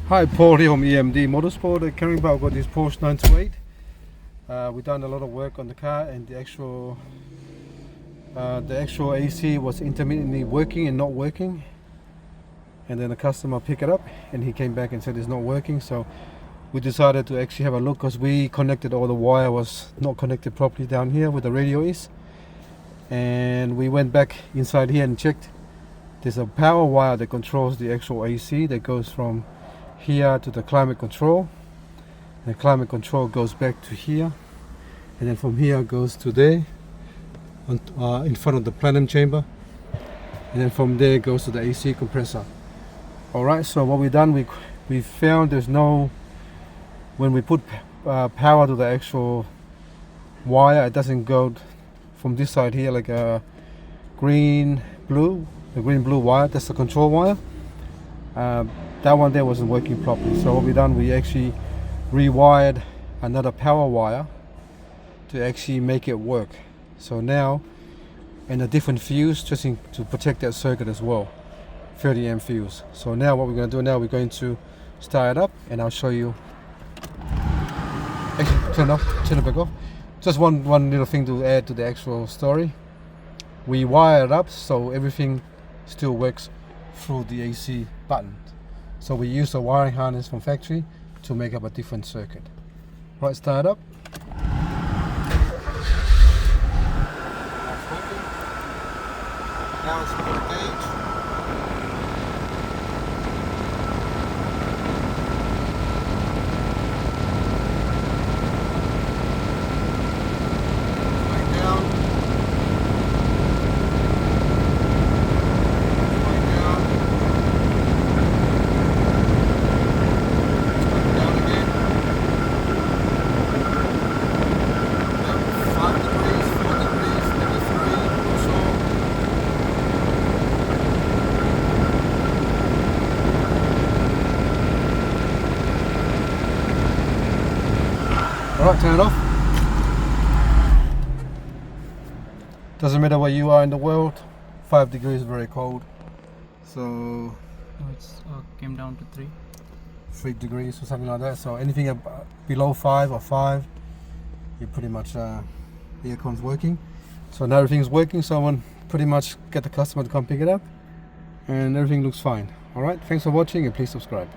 Hi, Paul here from EMD Motorsport. Carrying back, I've got this Porsche 928. We've done a lot of work on the car, and the actual AC was intermittently working and not working. And then the customer picked it up, and he came back and said it's not working. So we decided to actually have a look, because we connected, all the wire was not connected properly down here where the radio is. And we went back inside here and checked. There's a power wire that controls the actual AC that goes from here to the climate control. The climate control goes back to here, and then from here goes to there in front of the plenum chamber, and then from there goes to the AC compressor. Alright, so what we've done, we found there's no, when we put power to the actual wire, it doesn't go from this side here like a green blue wire. That's the control wire. That one there wasn't working properly. So what we done, we actually rewired another power wire to actually make it work. So now, and a different fuse just to protect that circuit as well, 30 amp fuse. So now what we're going to do now, we're going to start it up, and I'll show you. Actually, turn it back off. Just one little thing to add to the actual story. We wire it up so everything still works through the AC button. So we use a wiring harness from factory to make up a different circuit. Right, start up. Now it's full gauge. Alright, turn it off. Doesn't matter where you are in the world, 5 degrees is very cold. So It's came down to 3 degrees or something like that. So anything below 5 or 5, you pretty much the aircon's working. So now everything's working, so I'm pretty much get the customer to come pick it up, and everything looks fine. Alright, thanks for watching, and please subscribe.